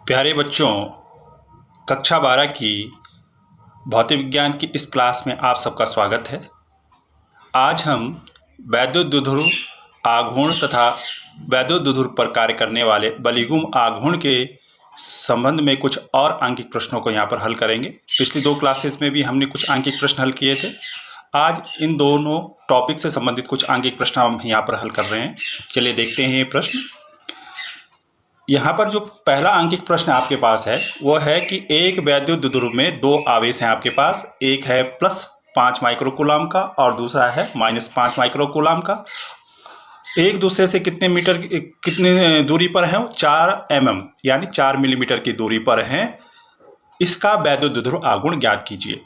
प्यारे बच्चों, कक्षा 12 की भौतिक विज्ञान की इस क्लास में आप सबका स्वागत है। आज हम वैद्युत द्विध्रुव आघूर्ण तथा वैद्युत द्विध्रुव पर कार्य करने वाले बलिगुम आघूर्ण के संबंध में कुछ और आंकिक प्रश्नों को यहाँ पर हल करेंगे। पिछली 2 क्लासेस में भी हमने कुछ आंकिक प्रश्न हल किए थे। आज इन दोनों टॉपिक से संबंधित कुछ आंकिक प्रश्न हम यहाँ पर हल कर रहे हैं। चलिए देखते हैं ये प्रश्न। यहाँ पर जो पहला आंकिक प्रश्न आपके पास है वो है कि एक वैद्युत द्विध्रुव में 2 आवेश हैं आपके पास। एक है +5 माइक्रोकूलम का और दूसरा है -5 माइक्रोकूलम का। एक दूसरे से कितने दूरी पर हैं? 4 mm यानी 4 मिलीमीटर की दूरी पर हैं। इसका वैद्युत द्विध्रुव आघूर्ण ज्ञात कीजिए।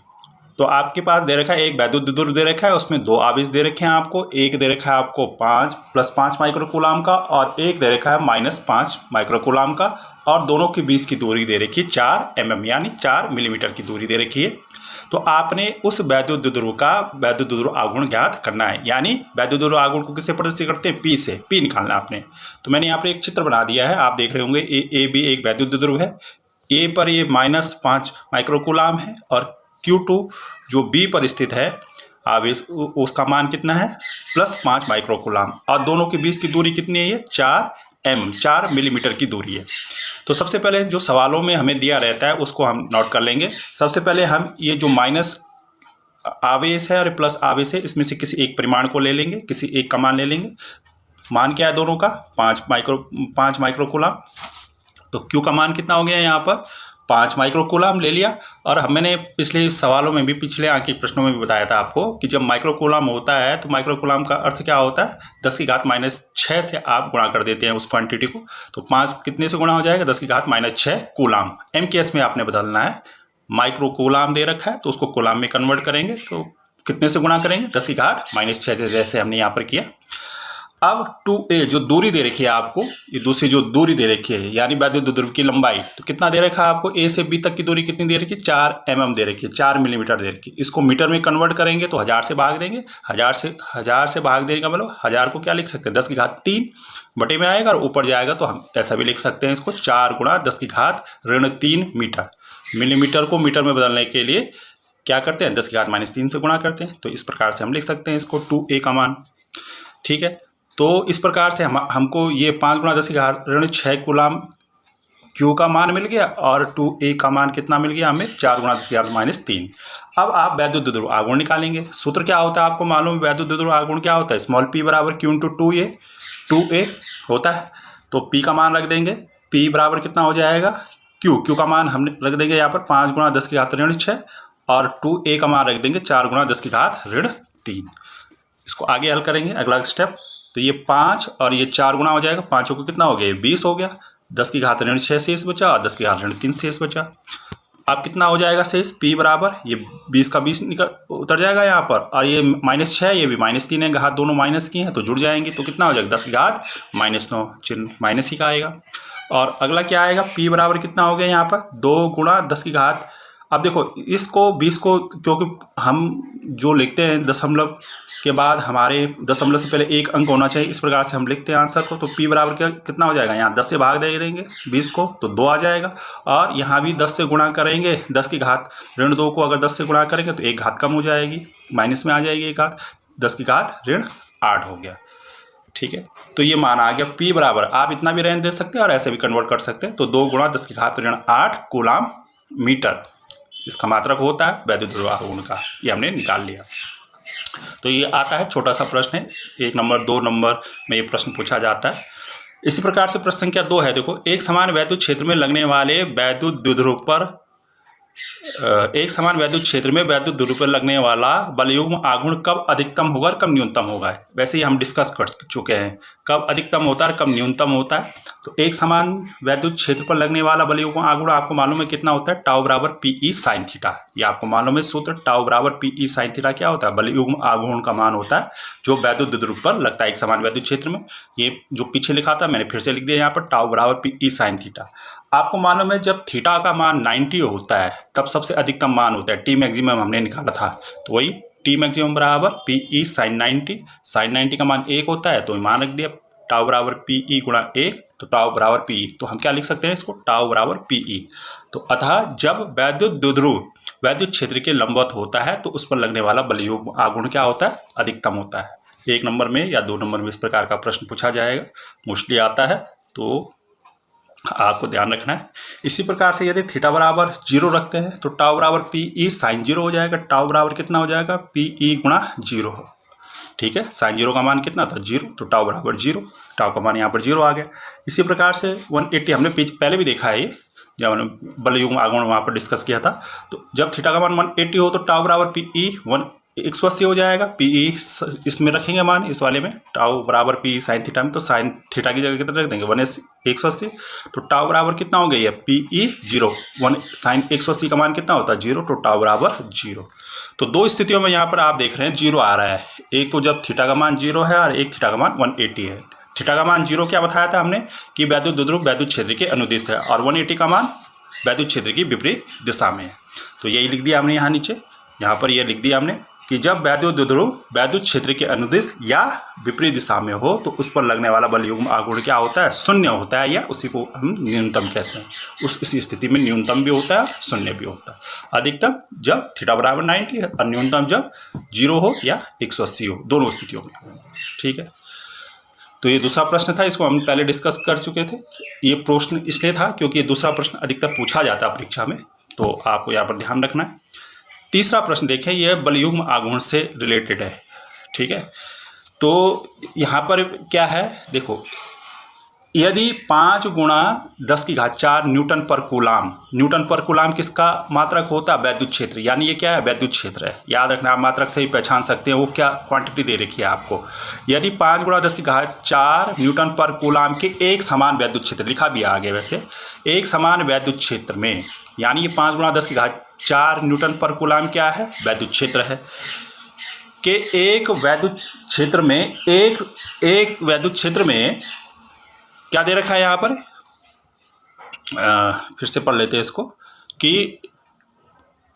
तो आपके पास दे रखा है एक वैद्युत द्विध्रुव दे रखा है, उसमें 2 आवेश दे रखे हैं आपको। एक दे रखा है आपको +5 माइक्रोकूलम का और एक दे रखा है -5 माइक्रोकूलम का, और दोनों के बीच की दूरी दे रखी है 4 mm यानी 4 मिलीमीटर की दूरी दे रखी है। तो आपने उस वैद्युत द्विध्रुव का वैद्युत द्विध्रुव आघूर्ण ज्ञात करना है। यानी वैद्युत द्विध्रुव आघूर्ण को किससे प्रदर्शित करते हैं? P से। P निकालना आपने। तो मैंने यहाँ पर एक चित्र बना दिया है, आप देख रहे होंगे। ए भी एक वैद्युत द्विध्रुव है। ए पर ये -5 माइक्रोकूलम है और Q2 जो B पर स्थित है आवेश, उसका मान कितना है? +5 माइक्रोकूलम, और दोनों के बीच की दूरी कितनी है? ये 4 मिलीमीटर की दूरी है। तो सबसे पहले जो सवालों में हमें दिया रहता है उसको हम नोट कर लेंगे। सबसे पहले हम ये जो माइनस आवेश है और प्लस आवेश है, इसमें से किसी एक परिमाण को ले लेंगे, किसी एक का मान ले लेंगे। मान क्या है दोनों का? 5 माइक्रोकूलम। तो Q का मान कितना हो गया यहाँ पर? 5 माइक्रोकूलम ले लिया। और मैंने पिछले सवालों में भी, पिछले आंकिक प्रश्नों में भी बताया था आपको कि जब माइक्रोकूलम होता है तो माइक्रोकूलम का अर्थ क्या होता है? 10⁻⁻6 से आप गुणा कर देते हैं उस क्वांटिटी को। तो 5 कितने से गुणा हो जाएगा? 10⁻⁻6 कूलम। MKS में आपने बदलना है। माइक्रोकूलम दे रखा है तो उसको कूलम में कन्वर्ट करेंगे, तो कितने से गुणा करेंगे? 10⁻⁻6 से, जैसे हमने यहाँ पर किया। अब 2a जो दूरी दे रखी है आपको, ये दूसरी जो दूरी दे रखी है यानी वैद्युत द्विध्रुव की लंबाई, तो कितना दे रखा है आपको? A से B तक की दूरी कितनी दे रखी है? 4 mm दे रखी है, 4 मिलीमीटर दे रखी है। इसको मीटर में कन्वर्ट करेंगे तो 1000 से भाग देंगे। 1000 से भाग देने का मतलब 1000 को क्या लिख सकते हैं? 10⁻³ बटे में आएगा, और ऊपर जाएगा तो हम ऐसा भी लिख सकते हैं इसको 4 × 10⁻³ मीटर। मिलीमीटर को मीटर में बदलने के लिए क्या करते हैं? 10⁻³ से गुणा करते हैं। तो इस प्रकार से हम लिख सकते हैं इसको 2a का मान। ठीक है, तो इस प्रकार से हमको ये 5 × 10⁻⁶ कूलम Q का मान मिल गया, और 2a का मान कितना मिल गया हमें? 4 × 10⁻³ अब आप वैद्युत द्विध्रुव आघूर्ण निकालेंगे। सूत्र क्या होता है आपको मालूम है? वैद्युत द्विध्रुव आघूर्ण क्या होता है? p = Q × 2a होता है। तो P का मान रख देंगे। P बराबर कितना हो जाएगा? Q का मान हमने रख देंगे यहाँ पर 5 × 10⁻⁶, और 2a का मान रख देंगे 4 × 10⁻³ इसको आगे हल करेंगे अगला स्टेप। तो ये 5 और ये 4 गुना हो जाएगा। 5 को कितना हो गया? 20 हो गया। 10⁻⁶ शेष बचा और 10⁻³ शेष बचा। अब कितना हो जाएगा शेष? P बराबर ये 20 का 20 निकल उतर जाएगा यहाँ पर, और ये -6 ये भी -3 है, घात दोनों माइनस की हैं तो जुड़ जाएंगे। तो कितना हो जाएगा? 10⁻⁹ चिन्ह माइनस ही का आएगा। और अगला क्या आएगा? P बराबर कितना हो गया यहाँ पर? 2 × 10⁻। अब देखो इसको 20 को, क्योंकि हम जो लिखते हैं दशमलव के बाद हमारे दशमलव से पहले एक अंक होना चाहिए, इस प्रकार से हम लिखते हैं आंसर को। तो P बराबर कितना हो जाएगा? यहाँ 10 से भाग दे देंगे 20 को तो 2 आ जाएगा, और यहाँ भी 10 से गुणा करेंगे। 10⁻2 को अगर 10 से गुणा करेंगे तो एक घात कम हो जाएगी, माइनस में आ जाएगी एक घात, 10⁻8 हो गया। ठीक है, तो ये मान आ गया P बराबर। आप इतना भी रहने दे सकते हैं और ऐसे भी कन्वर्ट कर सकते हैं। तो 2 × 10⁻8 कूलम मीटर इसका मात्रक होता है वैद्युत द्विध्रुव आघूर्ण का। ये हमने निकाल लिया। तो ये आता है, छोटा सा प्रश्न है, 1 नंबर 2 नंबर में ये प्रश्न पूछा जाता है। इसी प्रकार से प्रश्न संख्या 2 है। देखो, एक समान वैद्युत क्षेत्र में लगने वाले वैद्युत द्विध्रुव पर एक समान वैद्युत क्षेत्र में वैद्युत द्विध्रुव पर लगने वाला बलयुग्म आघूर्ण कब अधिकतम होगा और कब न्यूनतम होगा? वैसे ही हम डिस्कस कर चुके हैं कब अधिकतम होता है और कब न्यूनतम होता है। तो एक समान वैद्युत क्षेत्र पर लगने वाला बलयुग्म आघूर्ण आपको मालूम है कितना होता है? τ = PE sin θ। ये आपको मालूम है सूत्र। τ = PE sin θ क्या होता है? बलयुग्म आघूर्ण का मान होता है जो वैद्युत द्विध्रुव पर लगता है एक समान वैद्युत क्षेत्र में। ये जो पीछे लिखा था मैंने फिर से लिख दिया यहाँ पर, τ = PE sin θ। आपको मालूम है जब थीटा का मान 90 होता है तब सबसे अधिकतम मान होता है। T मैक्सिमम हमने निकाला था, तो वही T मैक्सिमम बराबर PE sin 90। sin 90 का मान 1 होता है, तो मान रख दिया टाउ बराबर पी ई गुणा ए, तो टाउ बराबर पी ई, तो हम क्या लिख सकते हैं इसको, टाउ बराबर पी ई। तो अतः जब वैद्युत द्विध्रुव वैद्युत क्षेत्र के लंबवत होता है तो उस पर लगने वाला बलयुग्म आघूर्ण क्या होता है, अधिकतम होता है। 1 नंबर में या 2 नंबर में इस प्रकार का प्रश्न पूछा जाएगा, मोस्टली आता है, तो आपको ध्यान रखना है। इसी प्रकार से यदि थीटा बराबर 0 रखते हैं तो टाउ बराबर पी ई साइन 0 हो जाएगा। टाउ बराबर कितना हो जाएगा, पी ई गुणा 0। ठीक है, साइन 0 का मान कितना था, 0, तो टाउ बराबर 0, टाउ का मान यहाँ पर 0 आ गया। इसी प्रकार से 180 हमने पहले भी देखा है, ये जब हमने बलयुग्म आघूर्ण वहाँ पर डिस्कस किया था। तो जब थीटा का मान 180 हो तो टाउ बराबर पी ई 180 हो जाएगा। पी ई इसमें रखेंगे मान, इस वाले में टाउ बराबर पी ई साइन थीटा में, तो साइन थीटा की जगह कितना रख देंगे 180, तो टाउ बराबर कितना हो गया, पी ई 0, 1 साइन 180 का मान कितना होता है 0, तो टाउ बराबर 0। तो दो स्थितियों में यहाँ पर आप देख रहे हैं 0 आ रहा है, एक तो जब थीटा का मान 0 है और एक थीटा का मान 180 है। थीटा का मान 0 क्या बताया था हमने कि वैद्युत द्विध्रुव वैद्युत क्षेत्र के अनुदिश है, और 180 का मान वैद्युत क्षेत्र की विपरीत दिशा में है। तो यही लिख दिया हमने यहाँ नीचे, यहाँ पर यह लिख दिया हमने कि जब वैद्युत द्विध्रुव वैद्युत क्षेत्र के अनुदिश या विपरीत दिशा में हो तो उस पर लगने वाला बलयुग्म आघूर्ण क्या होता है, शून्य होता है, या उसी को हम न्यूनतम कहते हैं। इस स्थिति में न्यूनतम भी होता है, शून्य भी होता है। अधिकतम जब थीटा बराबर 90 है और न्यूनतम जब 0 हो या 180 हो, दोनों स्थितियों में। ठीक है, तो ये दूसरा प्रश्न था, इसको हम पहले डिस्कस कर चुके थे। ये प्रश्न इसलिए था क्योंकि ये दूसरा प्रश्न अधिकतर पूछा जाता है परीक्षा में, तो आपको यहाँ पर ध्यान रखना है। तीसरा प्रश्न देखें, यह बलयुग्म आघूर्ण से रिलेटेड है। ठीक है, तो यहाँ पर क्या है, देखो, यदि 5 गुणा 10 की घात 4 न्यूटन पर कूलाम किसका मात्रक होता है, वैद्युत क्षेत्र, यानी ये क्या है, वैद्युत क्षेत्र है। याद रखना, आप मात्रक से ही पहचान सकते हैं वो क्या क्वांटिटी दे रखी है आपको। यदि 5 गुणा 10 की घात 4 न्यूटन पर कूलाम के एक समान वैद्युत क्षेत्र, लिखा भी आगे वैसे, एक समान वैद्युत क्षेत्र में, यानी ये 5 गुणा 10 की घात 4 न्यूटन पर कूलाम क्या है, वैद्युत क्षेत्र है, कि एक वैद्युत क्षेत्र में क्या दे रखा है यहाँ पर, फिर से पढ़ लेते हैं इसको, कि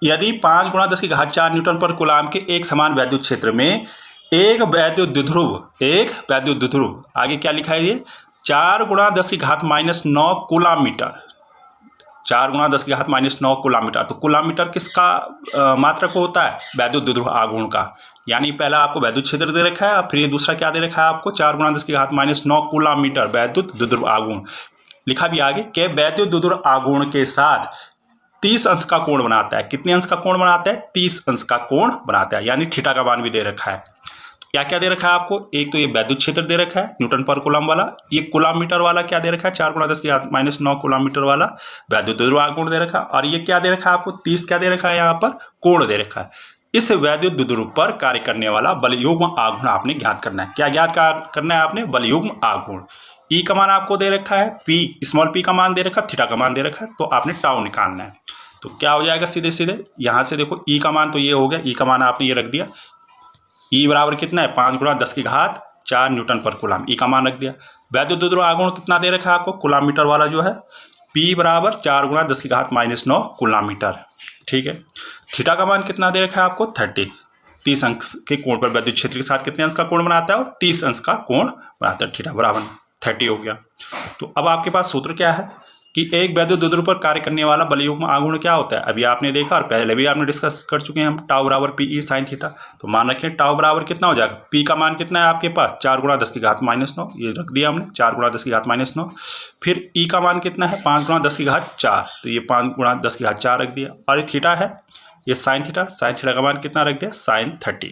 यदि 5 गुणा 10 की घात 4 न्यूटन पर कूलाम के एक समान वैद्युत क्षेत्र में एक वैद्युत द्विध्रुव, आगे क्या लिखा है ये, 4 गुणा 10 की घात -9 कूलाम मीटर, 4 गुणा 10 की घात -9 कूलाम मीटर। तो कूलाम मीटर किसका मात्रक होता है, वैद्युत द्विध्रुव आघूर्ण का। यानी पहला आपको वैद्युत क्षेत्र दे रखा है और फिर ये दूसरा क्या दे रखा है आपको, 4 गुणा 10 की घात -9 कूलाम मीटर वैद्युत द्विध्रुव आघूर्ण। लिखा भी आगे कि वैद्युत द्विध्रुव आघूर्ण के साथ 30 अंश का कोण बनाता है। कितने अंश का कोण बनाता है, 30 अंश का कोण बनाता है, यानी थीटा का मान भी दे रखा है। क्या क्या दे रखा है आपको, एक तो ये वैद्युत क्षेत्र दे रखा है न्यूटन पर कूलम वाला, ये कूलम मीटर वाला क्या दे रखा है, 4 गुणा 10 की घात -9 कूलम मीटर वाला वैद्युत द्विध्रुव आघूर्ण दे रखा है, और ये क्या दे रखा है आपको, 30 क्या दे रखा है यहाँ पर, कोण दे रखा है। इस वैद्युत द्विध्रुव पर कार्य करने वाला बलयुग्म आघूर्ण आपने ज्ञात करना है। क्या ज्ञात करना है आपने, बलयुग्म आघूर्ण। ई का मान आपको दे रखा है, पी स्मॉल पी का मान दे रखा है, थीटा का मान दे रखा है, तो आपने टाउ निकालना है। तो क्या हो जाएगा, सीधे सीधे यहाँ से देखो, ई का मान तो ये हो गया, ई का मान आपने ये रख दिया, ई बराबर कितना है, 5 गुणा 10 की घात 4 न्यूटन पर कूलम, ई का मान रख दिया। वैद्युत द्विध्रुव आघूर्ण कितना दे रखा है आपको, कूलम मीटर वाला जो है, पी बराबर 4 गुणा 10 की घात -9 कूलम मीटर। ठीक है, थीटा का मान कितना दे रखा है आपको, 30 अंश के कोण पर वैद्युत क्षेत्र के साथ कितने अंश का कोण बनाता है, और 30 अंश का कोण बनाता है, थीटा बराबर 30 हो गया। तो अब आपके पास सूत्र क्या है कि एक वैद्युत द्विध्रुव पर कार्य करने वाला बलयुग्म आघूर्ण क्या होता है, अभी आपने देखा और पहले भी आपने डिस्कस कर चुके हैं हम, टाउ बराबर पी ई साइन थीटा। तो मान रखें टाउ बराबर कितना हो जाएगा, पी का मान कितना है आपके पास, 4 गुणा 10 की घात -9, ये रख दिया हमने, 4 गुणा 10 की घात -9। फिर ई का मान कितना है, 5 गुणा 10 की घात 4, तो ये 5 गुणा 10 की घात 4 रख दिया, और ये थीटा है, ये साइन थीटा का मान कितना रख दिया, साइन 30।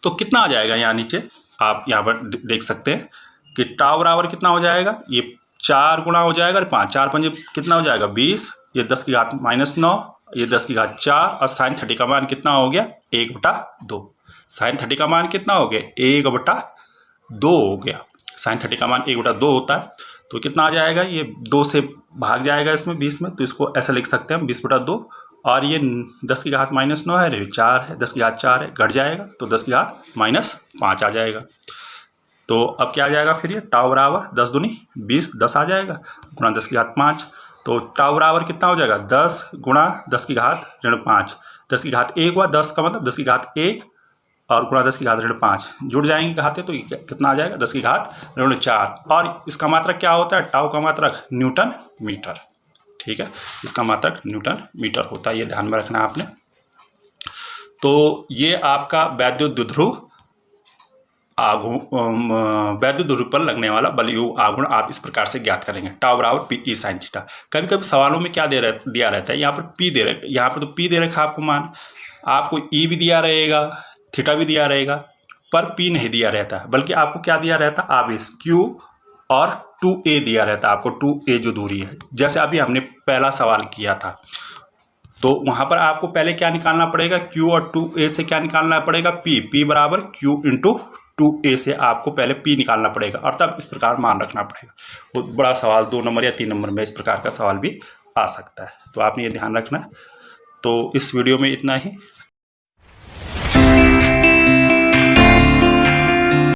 तो कितना आ जाएगा यहाँ नीचे आप यहाँ पर देख सकते हैं कि टाउ बराबर कितना हो जाएगा, ये 4 गुणा हो जाएगा, 5 4 5 कितना हो जाएगा 20, ये 10 की घात -9, ये 10 की घात 4, और साइन 30 का मान कितना हो गया, 1/2। साइन 30 का मान कितना हो गया, 1/2 हो गया। साइन 30 का मान 1/2 होता है, तो कितना आ जाएगा, ये 2 से भाग जाएगा इसमें 20 में, तो इसको ऐसा लिख सकते हैं हम 20/2, और ये 10 की घात -9 है, 4 है, 10 की घात 4 है, घट जाएगा, तो 10 की घात -5 आ जाएगा। तो अब क्या आ जाएगा, फिर ये टाउ बराबर 10 दूनी 20, 10 आ जाएगा, गुणा 10 की घात 5, तो टाउ बराबर कितना हो जाएगा, 10 गुणा 10 की घात -5, 10 की घात 1 हुआ, 10 का मतलब 10 की घात 1 और गुणा 10 की घात ऋण 5 जुड़ जाएंगे घाते, तो ये कितना आ जाएगा 10 की घात ऋण 4। और इसका मात्रक क्या होता है, टाउ का मात्रक न्यूटन मीटर। ठीक है, इसका मात्रक न्यूटन मीटर होता है, ये ध्यान में रखना आपने। तो ये आपका वैद्युत द्विध्रुव वैद्युत ध्रुव पर लगने वाला बलयुक्त आघूर्ण आप इस प्रकार से ज्ञात करेंगे। टाउ बराबर पी ई साइन थीटा। कभी कभी सवालों में क्या दिया रहता है, यहाँ पर पी दे रखा, यहाँ पर तो पी दे रखा आपको मान, आपको ई भी दिया रहेगा, थीटा भी दिया रहेगा, पर पी नहीं दिया रहता है, बल्कि आपको क्या दिया रहता है, आवेश क्यू और 2a दिया रहता है आपको, 2a जो दूरी है। जैसे अभी हमने पहला सवाल किया था, तो वहां पर आपको पहले क्या निकालना पड़ेगा, q और 2a से क्या निकालना पड़ेगा, p बराबर q इंटू 2a से आपको पहले p निकालना पड़ेगा, और तब इस प्रकार मान रखना पड़ेगा। वो बड़ा सवाल 2 नंबर या 3 नंबर में इस प्रकार का सवाल भी आ सकता है, तो आपने ये ध्यान रखना है। तो इस वीडियो में इतना ही।